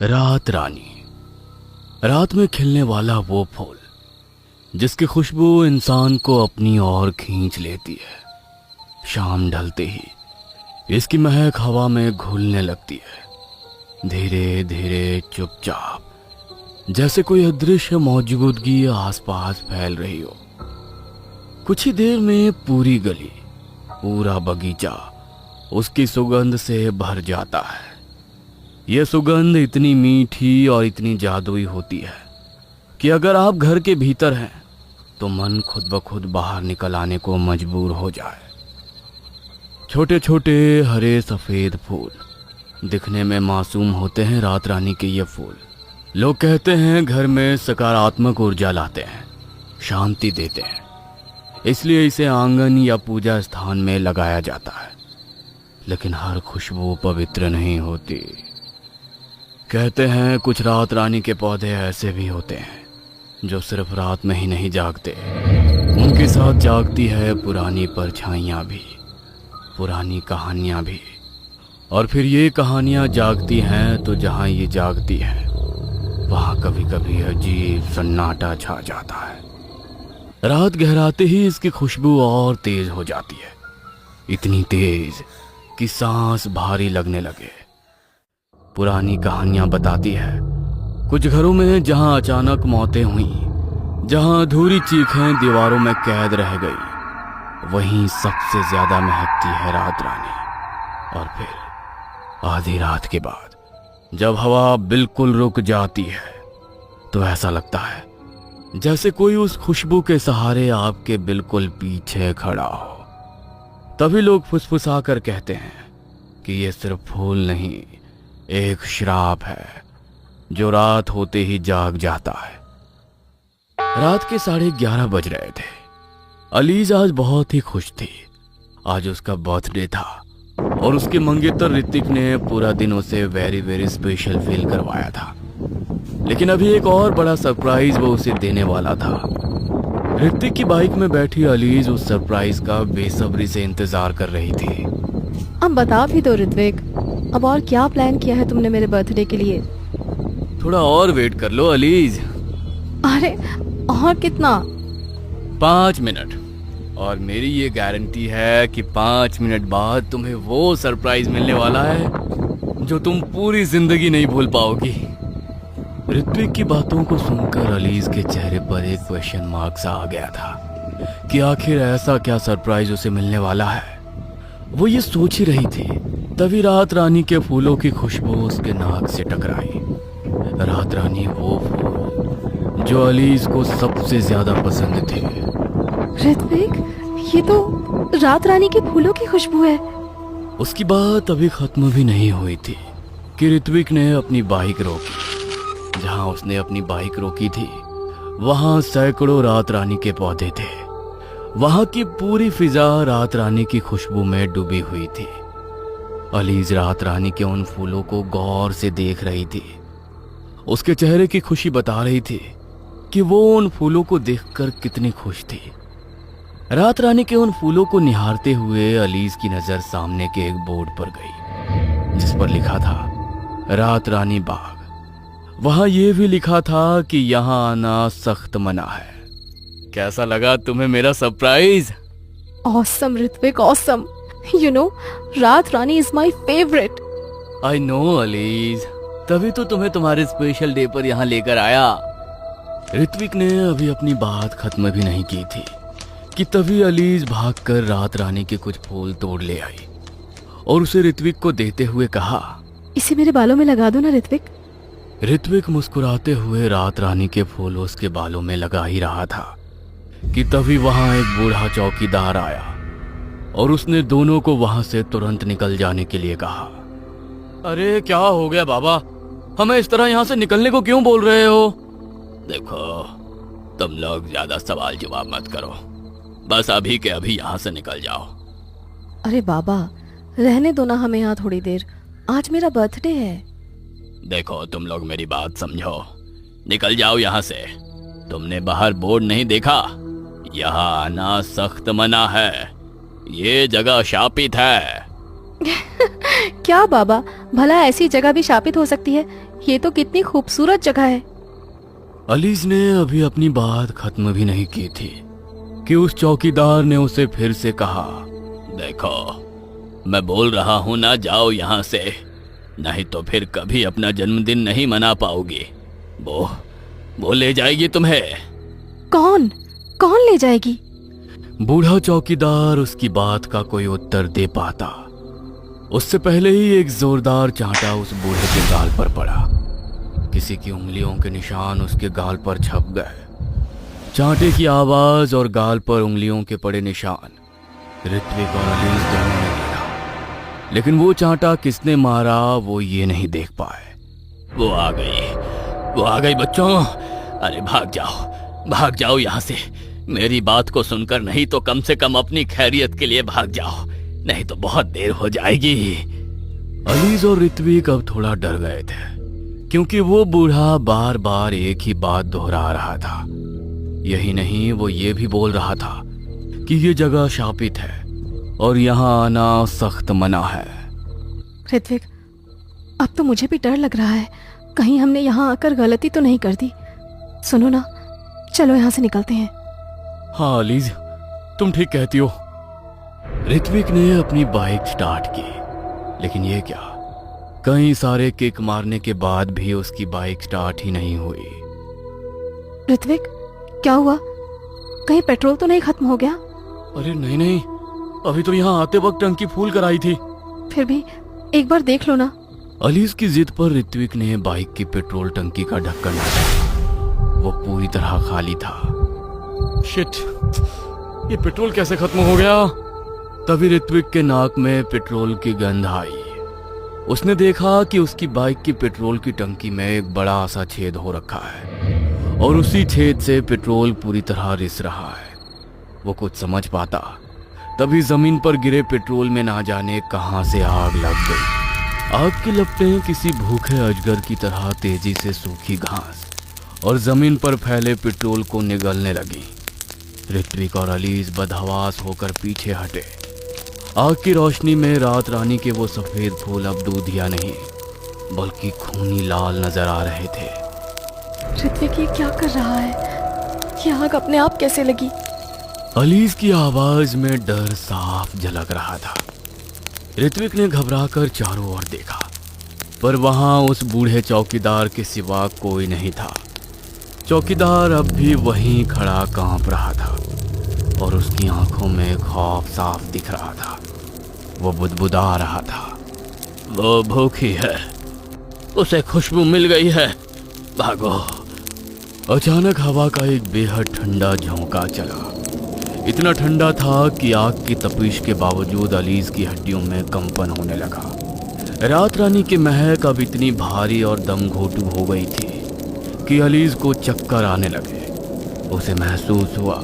रात रानी। रात में खिलने वाला वो फूल जिसकी खुशबू इंसान को अपनी ओर खींच लेती है। शाम ढलते ही इसकी महक हवा में घुलने लगती है, धीरे धीरे चुपचाप, जैसे कोई अदृश्य मौजूदगी आसपास फैल रही हो। कुछ ही देर में पूरी गली, पूरा बगीचा उसकी सुगंध से भर जाता है। यह सुगंध इतनी मीठी और इतनी जादुई होती है कि अगर आप घर के भीतर हैं तो मन खुद ब खुद बाहर निकल आने को मजबूर हो जाए। छोटे छोटे हरे सफेद फूल दिखने में मासूम होते हैं। रात रानी के ये फूल लोग कहते हैं घर में सकारात्मक ऊर्जा लाते हैं, शांति देते हैं, इसलिए इसे आंगन या पूजा स्थान में लगाया जाता है। लेकिन हर खुशबू पवित्र नहीं होती। कहते हैं कुछ रात रानी के पौधे ऐसे भी होते हैं जो सिर्फ रात में ही नहीं जागते, उनके साथ जागती है पुरानी परछाइयाँ भी, पुरानी कहानियाँ भी। और फिर ये कहानियाँ जागती हैं तो जहाँ ये जागती हैं वहाँ कभी कभी अजीब सन्नाटा छा जाता है। रात गहराते ही इसकी खुशबू और तेज हो जाती है, इतनी तेज कि सांस भारी लगने लगे। पुरानी कहानियां बताती है कुछ घरों में जहां अचानक मौतें हुई, जहां अधूरी चीखें दीवारों में कैद रह गई, वहीं सबसे ज्यादा महकती है रात रानी। और फिर आधी रात के बाद जब हवा बिल्कुल रुक जाती है तो ऐसा लगता है जैसे कोई उस खुशबू के सहारे आपके बिल्कुल पीछे खड़ा हो। तभी लोग फुसफुसा कर कहते हैं कि ये सिर्फ फूल नहीं, एक श्राप है जो रात होते ही जाग जाता है। रात के 11:30 बज रहे थे। अलीज आज बहुत ही खुश थी। आज उसका बर्थडे था और उसके मंगेतर ऋतिक ने पूरा दिन उसे वेरी वेरी स्पेशल फील करवाया था। लेकिन अभी एक और बड़ा सरप्राइज वो उसे देने वाला था। ऋतिक की बाइक में बैठी अलीज उस सरप्राइज का बेसब्री से इंतजार कर रही थी। अब बता भी दो ऋत्विक, अब और क्या प्लान किया है तुमने मेरे बर्थडे के लिए? थोड़ा और वेट कर लो अलीज। अरे और कितना? 5 मिनट, और मेरी ये गारंटी है कि 5 मिनट बाद तुम्हें वो सरप्राइज मिलने वाला है जो तुम पूरी जिंदगी नहीं भूल पाओगी। ऋत्विक की बातों को सुनकर अलीज के चेहरे पर एक क्वेश्चन मार्क सा आ गया था कि आखिर ऐसा क्या सरप्राइज उसे मिलने वाला है। वो ये सोच ही रही थी, तभी रात रानी के फूलों की खुशबू उसके नाक से टकराई। रात रानी वो फूल जो अलीज को सबसे ज्यादा पसंद थे। ऋत्विक, ये तो रात रानी के फूलों की खुशबू है। उसकी बात अभी खत्म भी नहीं हुई थी कि ऋत्विक ने अपनी बाइक रोकी। जहां उसने अपनी बाइक रोकी थी वहां सैकड़ों रात रानी के पौधे थे। वहां की पूरी फिजा रात रानी की खुशबू में डूबी हुई थी। अलीज रात रानी के उन फूलों को गौर से देख रही थी। उसके चेहरे की खुशी बता रही थी कि वो उन फूलों को देखकर कितनी खुश थी। रात रानी के उन फूलों को निहारते हुए अलीज की नजर सामने के एक बोर्ड पर गई जिस पर लिखा था रात रानी बाग। वहां यह भी लिखा था कि यहां आना सख्त मना है। कैसा लगा तुम्हें मेरा surprise? Awesome Ritwik, awesome. You know, raat rani is my favourite. I know अलीज, तभी तो तुम्हें तुम्हारे स्पेशल डे पर यहाँ लेकर आया। ऋत्विक ने अभी अपनी बात खत्म भी नहीं की थी कि तभी अलीज भागकर रात रानी के कुछ फूल तोड़ ले आई और उसे ऋत्विक को देते हुए कहा, इसे मेरे बालों में लगा दो ना ऋत्विक। ऋत्विक मुस्कुराते हुए रात रानी के फूल उसके बालों में लगा ही रहा था कि तभी वहां एक बूढ़ा चौकीदार आया और उसने दोनों को वहां से तुरंत निकल जाने के लिए कहा। अरे क्या हो गया बाबा, हमें इस तरह यहाँ से निकलने को क्यों बोल रहे हो? देखो, तुम लोग ज्यादा सवाल जवाब मत करो, बस अभी के अभी यहाँ से निकल जाओ। अरे बाबा, रहने दो ना हमें यहाँ थोड़ी देर, आज मेरा बर्थडे है। देखो तुम लोग मेरी बात समझो, निकल जाओ यहाँ से। तुमने बाहर बोर्ड नहीं देखा? यहाँ आना सख्त मना है, ये जगह शापित है। क्या बाबा, भला ऐसी जगह भी शापित हो सकती है? ये तो कितनी खूबसूरत जगह है। अलीज ने अभी अपनी बात खत्म भी नहीं की थी कि उस चौकीदार ने उसे फिर से कहा, देखो मैं बोल रहा हूं ना, जाओ यहां से, नहीं तो फिर कभी अपना जन्मदिन नहीं मना पाओगी। वो ले जाएगी तुम्हें। कौन कौन ले जाएगी? बूढ़ा चौकीदार उसकी बात का कोई उत्तर दे पाता उससे पहले ही एक जोरदार चांटा उस बूढ़े के गाल पर पड़ा। किसी की उंगलियों के निशान उसके गाल पर छप गए। चांटे की आवाज और गाल पर उंगलियों के पड़े निशान ऋत्विक और अलीज दोनों ने देखा, लेकिन वो चांटा किसने मारा वो ये नहीं देख पाए। वो आ गई बच्चों, अरे भाग जाओ यहां से। मेरी बात को सुनकर नहीं तो कम से कम अपनी खैरियत के लिए भाग जाओ, नहीं तो बहुत देर हो जाएगी। अलीज और ऋत्विक अब थोड़ा डर गए थे, क्योंकि वो बूढ़ा बार बार एक ही बात दोहरा रहा था। यही नहीं, वो ये भी बोल रहा था कि ये जगह शापित है और यहाँ आना सख्त मना है। ऋत्विक, अब तो मुझे भी डर लग रहा है, कहीं हमने यहाँ आकर गलती तो नहीं कर दी। सुनो ना, चलो यहाँ से निकलते हैं। हाँ अलीज, तुम ठीक कहती हो। ऋत्विक ने अपनी बाइक स्टार्ट की, लेकिन ये क्या, कई सारे किक मारने के बाद भी उसकी बाइक स्टार्ट ही नहीं हुई। ऋत्विक, क्या हुआ? कहीं पेट्रोल तो नहीं खत्म हो गया? अरे नहीं, अभी तो यहाँ आते वक्त टंकी फुल कराई थी। फिर भी एक बार देख लो ना। अलीज की जिद पर ऋत्विक ने बाइक की पेट्रोल टंकी का ढक्कन हटाया। वो पूरी तरह खाली था। शिट, ये पेट्रोल कैसे खत्म हो गया? तभी ऋत्विक के नाक में पेट्रोल की गंध आई। उसने देखा कि उसकी बाइक की पेट्रोल की टंकी में एक बड़ा सा छेद हो रखा है और उसी छेद से पेट्रोल पूरी तरह रिस रहा है। वो कुछ समझ पाता तभी जमीन पर गिरे पेट्रोल में ना जाने कहां से आग लग गई। आग की लपटें किसी भूखे अजगर की तरह तेजी से सूखी घास और जमीन पर फैले पेट्रोल को निगलने लगी। ऋत्विक और अलीज बदहवास होकर पीछे हटे। आग की रोशनी में रात रानी के वो सफेद फूल अब दूधिया नहीं बल्कि खूनी लाल नजर आ रहे थे। ऋत्विक, ये क्या कर रहा है? ये आग अपने आप कैसे लगी? अलीज की आवाज में डर साफ झलक रहा था। ऋत्विक ने घबराकर चारों ओर देखा, पर वहां उस बूढ़े चौकीदार के सिवा कोई नहीं था। चौकीदार अब भी वहीं खड़ा कांप रहा था और उसकी आंखों में खौफ साफ दिख रहा था। वो बुदबुदा रहा था, वो भूखी है, उसे खुशबू मिल गई है, भागो। अचानक हवा का एक बेहद ठंडा झोंका चला। इतना ठंडा था कि आग की तपिश के बावजूद अलीज की हड्डियों में कंपन होने लगा। रात रानी की महक अब इतनी भारी और दम घोटू हो गई थी कि अलीज को चक्कर आने लगे। उसे महसूस हुआ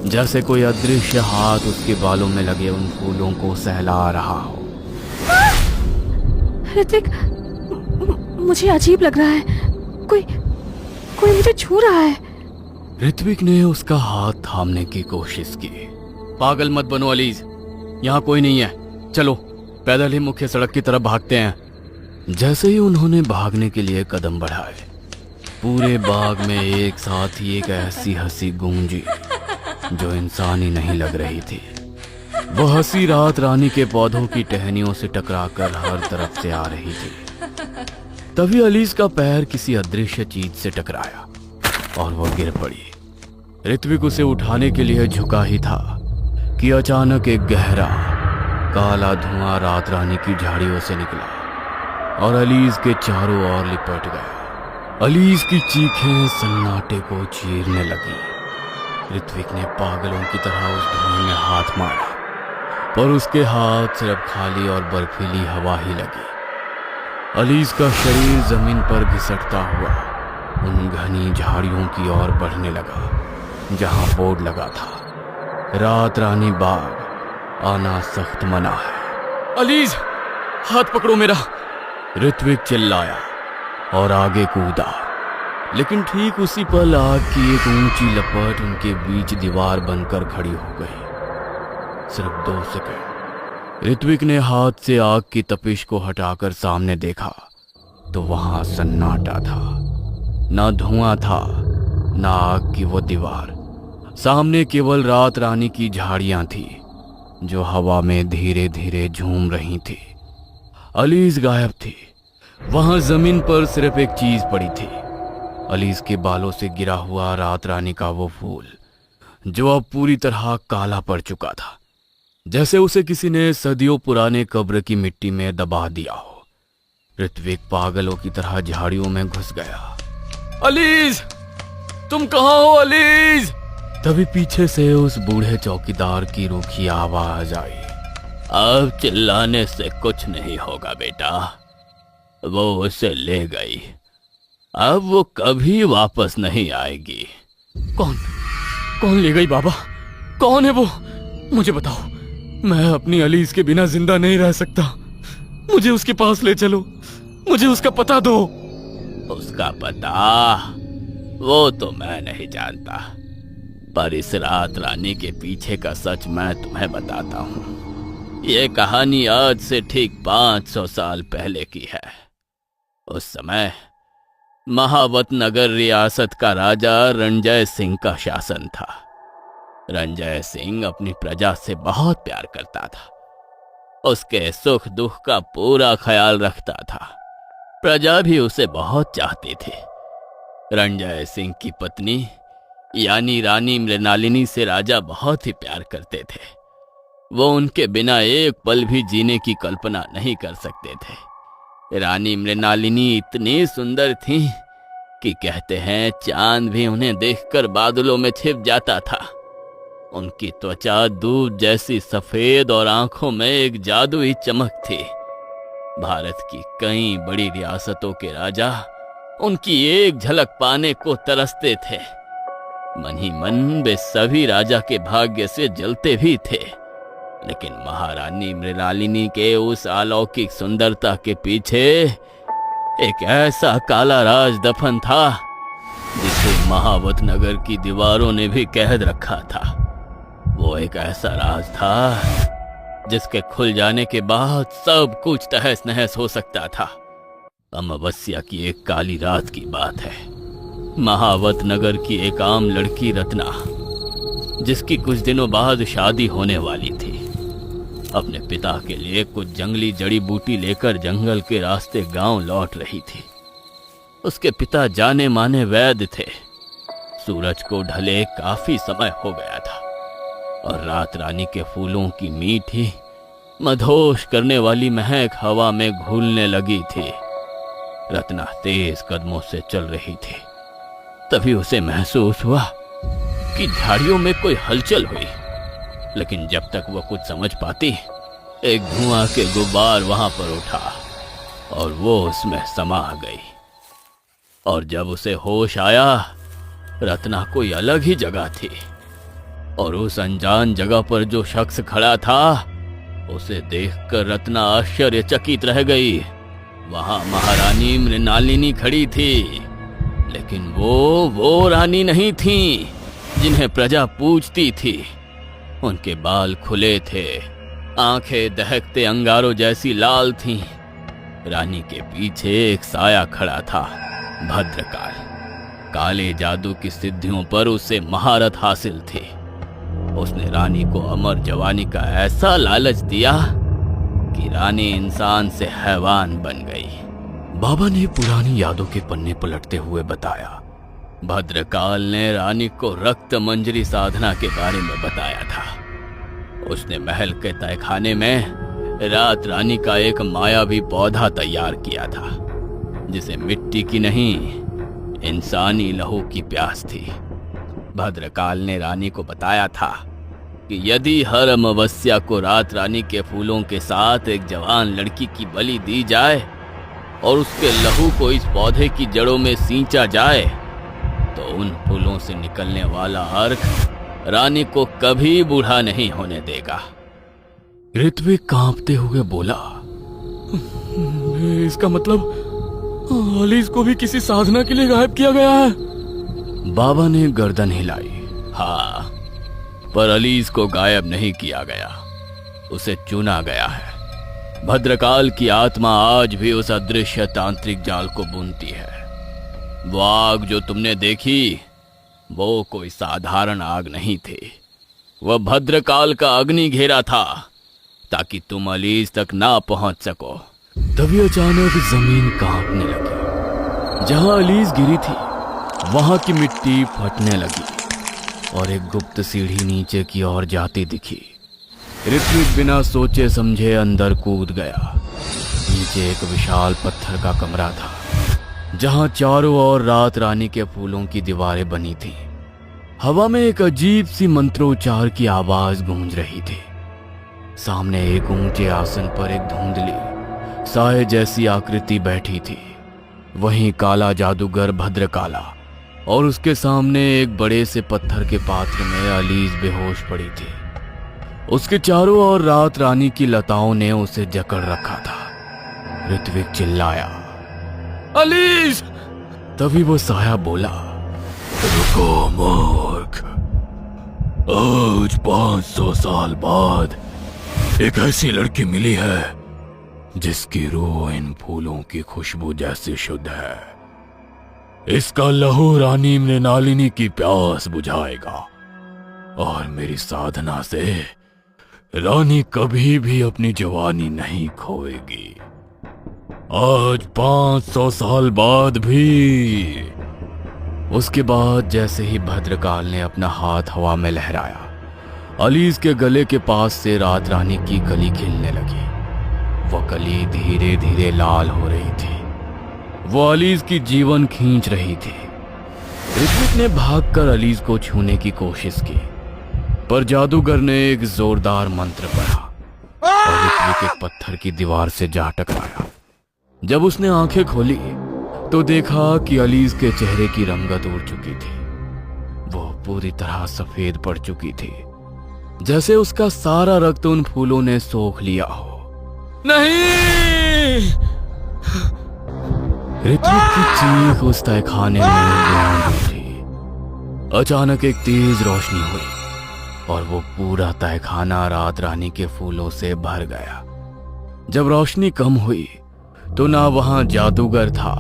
जैसे कोई अदृश्य हाथ उसके बालों में लगे उन फूलों को सहला रहा हो। ऋत्विक, मुझे अजीब लग रहा है, कोई मुझे छू रहा है। ऋत्विक ने उसका हाथ थामने की कोशिश की। पागल मत बनो अलीज, यहाँ कोई नहीं है, चलो पैदल ही मुख्य सड़क की तरफ भागते हैं। जैसे ही उन्होंने भागने के लिए कदम बढ़ाए, पूरे बाग में एक साथ ही एक ऐसी हंसी गूंजी जो इंसानी नहीं लग रही थी। वो हंसी रात रानी के पौधों की टहनियों से टकराकर हर तरफ से आ रही थी। तभी अलीज का पैर किसी अदृश्य चीज से टकराया और वो गिर पड़ी। ऋत्विक उसे उठाने के लिए झुका ही था कि अचानक एक गहरा काला धुआं रात रानी की झाड़ियों से निकला और अलीज के चारों ओर लिपट गया। अलीज की चीखें सन्नाटे को चीरने लगी। ऋत्विक ने पागलों की तरह उस धुएं में हाथ मारा, पर उसके हाथ सिर्फ खाली और बर्फीली हवा ही लगी। अलीज का शरीर जमीन पर घिसटता हुआ उन घनी झाड़ियों की ओर बढ़ने लगा जहां बोर्ड लगा था, रात रानी बाग आना सख्त मना है। अलीज, हाथ पकड़ो मेरा, ऋत्विक चिल्लाया और आगे कूदा। लेकिन ठीक उसी पल आग की एक ऊंची लपट उनके बीच दीवार बनकर खड़ी हो गई। सिर्फ 2 सेकंड। ऋत्विक ने हाथ से आग की तपिश को हटाकर सामने देखा तो वहां सन्नाटा था। ना धुआं था, ना आग की वो दीवार। सामने केवल रात रानी की झाड़ियां थी जो हवा में धीरे धीरे झूम रही थी। अलीज गायब थी। वहां जमीन पर सिर्फ एक चीज पड़ी थी, अलीज के बालों से गिरा हुआ रात रानी का वो फूल, जो अब पूरी तरह काला पड़ चुका था, जैसे उसे किसी ने सदियों पुराने कब्र की मिट्टी में दबा दिया हो। ऋत्विक पागलों की तरह झाड़ियों में घुस गया। अलीज, तुम कहां हो अलीज? तभी पीछे से उस बूढ़े चौकीदार की रूखी आवाज आई। अब चिल्लाने से कुछ नहीं होगा बेटा, वो उसे ले गई, अब वो कभी वापस नहीं आएगी। कौन ले गई बाबा? कौन है वो? मुझे बताओ, मैं अपनी अलीज के बिना जिंदा नहीं रह सकता। मुझे उसके पास ले चलो, मुझे उसका पता दो। उसका पता वो तो मैं नहीं जानता, पर इस रात रानी के पीछे का सच मैं तुम्हें बताता हूँ। ये कहानी आज से ठीक 500 साल पहले की है। उस समय महावत नगर रियासत का राजा रणजय सिंह का शासन था। रणजय सिंह अपनी प्रजा से बहुत प्यार करता था, उसके सुख दुख का पूरा ख्याल रखता था। प्रजा भी उसे बहुत चाहती थी। रणजय सिंह की पत्नी यानी रानी मृणालिनी से राजा बहुत ही प्यार करते थे। वो उनके बिना एक पल भी जीने की कल्पना नहीं कर सकते थे। रानी मृणालिनी इतनी सुंदर थी कि कहते हैं चांद भी उन्हें देखकर बादलों में छिप जाता था। उनकी त्वचा दूध जैसी सफेद और आंखों में एक जादुई चमक थी। भारत की कई बड़ी रियासतों के राजा उनकी एक झलक पाने को तरसते थे। मन ही मन वे सभी राजा के भाग्य से जलते भी थे, लेकिन महारानी मृणालिनी के उस अलौकिक सुंदरता के पीछे एक ऐसा काला राज दफन था जिसे महावत नगर की दीवारों ने भी कैद रखा था। वो एक ऐसा राज था जिसके खुल जाने के बाद सब कुछ तहस नहस हो सकता था। अमावस्या की एक काली रात की बात है। महावत नगर की एक आम लड़की रत्ना, जिसकी कुछ दिनों बाद शादी होने वाली थी, अपने पिता के लिए कुछ जंगली जड़ी बूटी लेकर जंगल के रास्ते गांव लौट रही थी। उसके पिता जाने माने वैद्य थे। सूरज को ढले काफी समय हो गया था और रात रानी के फूलों की मीठी मधोश करने वाली महक हवा में घुलने लगी थी। रत्ना तेज कदमों से चल रही थी। तभी उसे महसूस हुआ कि झाड़ियों में कोई हलचल हुई, लेकिन जब तक वह कुछ समझ पाती, एक धुआं के गुब्बार वहां पर उठा और वो उसमें समा गई। और जब उसे होश आया, रत्ना कोई अलग ही जगह थी और उस अनजान जगह पर जो शख्स खड़ा था, उसे देखकर रत्ना आश्चर्यचकित रह गई। वहां महारानी मृणालिनी खड़ी थी, लेकिन वो रानी नहीं थी जिन्हें प्रजा पूजती थी। उनके बाल खुले थे, आंखें दहकते अंगारों जैसी लाल थीं। रानी के पीछे एक साया खड़ा था, भद्रकाल। काले जादू की सिद्धियों पर उसे महारत हासिल थी। उसने रानी को अमर जवानी का ऐसा लालच दिया कि रानी इंसान से हैवान बन गई। बाबा ने पुरानी यादों के पन्ने पलटते हुए बताया। भद्रकाल ने रानी को रक्त मंजरी साधना के बारे में बताया था। उसने महल के तहखाने में रात रानी का एक मायावी पौधा तैयार किया था, जिसे मिट्टी की नहीं इंसानी लहू की प्यास थी। भद्रकाल ने रानी को बताया था कि यदि हर अमावस्या को रात रानी के फूलों के साथ एक जवान लड़की की बलि दी जाए और उसके लहू को इस पौधे की जड़ों में सींचा जाए, तो उन फूलों से निकलने वाला अर्क रानी को कभी बूढ़ा नहीं होने देगा। ऋत्विक कांपते हुए बोला, इसका मतलब अलीज को भी किसी साधना के लिए गायब किया गया है? बाबा ने गर्दन हिलाई। हाँ, पर अलीज को गायब नहीं किया गया, उसे चुना गया है। भद्रकाल की आत्मा आज भी उस अदृश्य तांत्रिक जाल को बुनती है। वो आग जो तुमने देखी वो कोई साधारण आग नहीं थी, वह भद्रकाल का अग्नि घेरा था ताकि तुम अलीज तक ना पहुंच सको। तभी अचानक जमीन कांपने लगी। जहां अलीज गिरी थी वहां की मिट्टी फटने लगी और एक गुप्त सीढ़ी नीचे की ओर जाती दिखी। ऋत्विक बिना सोचे समझे अंदर कूद गया। नीचे एक विशाल पत्थर का कमरा था जहां चारों ओर रात रानी के फूलों की दीवारें बनी थी। हवा में एक अजीब सी मंत्रोच्चार की आवाज गूंज रही थी। सामने एक ऊंचे आसन पर एक धुंधली साए जैसी आकृति बैठी थी। वहीं काला जादूगर भद्रकाला और उसके सामने एक बड़े से पत्थर के पात्र में अलीज बेहोश पड़ी थी। उसके चारों ओर रात रानी की लताओं ने उसे जकड़ रखा था। ऋत्विक चिल्लाया, अलीज! तभी वो साया बोला, रुको मूर्ख, आज 500 साल बाद एक ऐसी लड़की मिली है जिसकी रूह इन फूलों की खुशबू जैसी शुद्ध है। इसका लहू रानी मृणालिनी की प्यास बुझाएगा और मेरी साधना से रानी कभी भी अपनी जवानी नहीं खोएगी। आज 500 साल बाद भी। उसके बाद जैसे ही भद्रकाल ने अपना हाथ हवा में लहराया, अलीज के गले के पास से रात रानी की कली खिलने लगी। वह कली धीरे धीरे लाल हो रही थी। वो अलीज की जीवन खींच रही थी। ऋत्विक ने भागकर अलीज को छूने की कोशिश की, पर जादूगर ने एक जोरदार मंत्र पढ़ा और ऋत्विक एक पत्थर की दीवार से जा टकराया। जब उसने आंखें खोली तो देखा कि अलीज के चेहरे की रंगत उड़ चुकी थी। वो पूरी तरह सफेद पड़ चुकी थी, जैसे उसका सारा रक्त उन फूलों ने सोख लिया हो। नहीं! ऋत्विक की चीख उस तहखाने में गूंज उठी। अचानक एक तेज रोशनी हुई और वो पूरा तहखाना रात रानी के फूलों से भर गया। जब रोशनी कम हुई तो ना वहां जादूगर था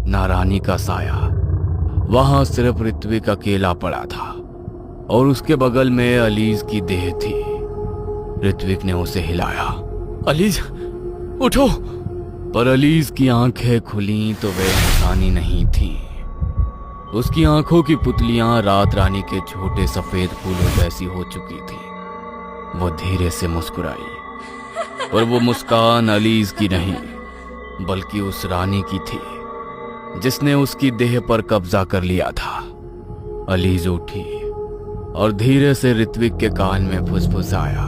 ना रानी का साया। वहां सिर्फ ऋत्विक अकेला पड़ा था और उसके बगल में अलीज की देह थी। ऋत्विक ने उसे हिलाया, अलीज उठो! पर अलीज की आंखें खुली तो वे इंसानी नहीं थीं। उसकी आंखों की पुतलियां रात रानी के छोटे सफेद फूलों जैसी हो चुकी थी। वो धीरे से मुस्कुराई, पर वो मुस्कान अलीज की नहीं बल्कि उस रानी की थी जिसने उसकी देह पर कब्जा कर लिया था। अलीज उठी और धीरे से ऋत्विक के कान में फुसफुसाया,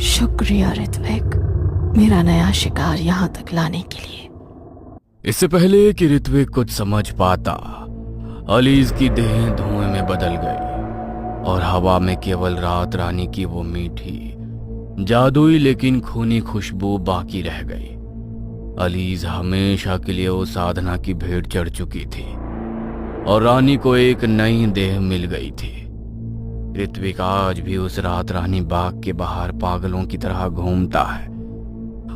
शुक्रिया ऋत्विक, मेरा नया शिकार यहाँ तक लाने के लिए। इससे पहले कि ऋत्विक कुछ समझ पाता, अलीज की देह धुएं में बदल गई और हवा में केवल रात रानी की वो मीठी जादुई लेकिन खूनी खुशबू बाकी रह गई। अलीज हमेशा के लिए उस साधना की भेंट चढ़ चुकी थी और रानी को एक नई देह मिल गई थी। ऋत्विक आज भी उस रात रानी बाग के बाहर पागलों की तरह घूमता है,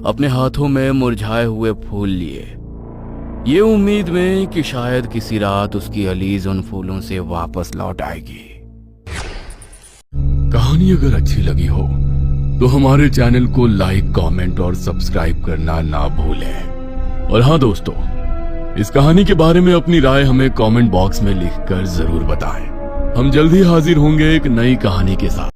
अपने हाथों में मुरझाए हुए फूल लिए, ये उम्मीद में कि शायद किसी रात उसकी अलीज उन फूलों से वापस लौट आएगी। कहानी अगर अच्छी लगी हो तो हमारे चैनल को लाइक, कमेंट और सब्सक्राइब करना ना भूलें। और हाँ दोस्तों, इस कहानी के बारे में अपनी राय हमें कमेंट बॉक्स में लिखकर जरूर बताएं। हम जल्द ही हाजिर होंगे एक नई कहानी के साथ।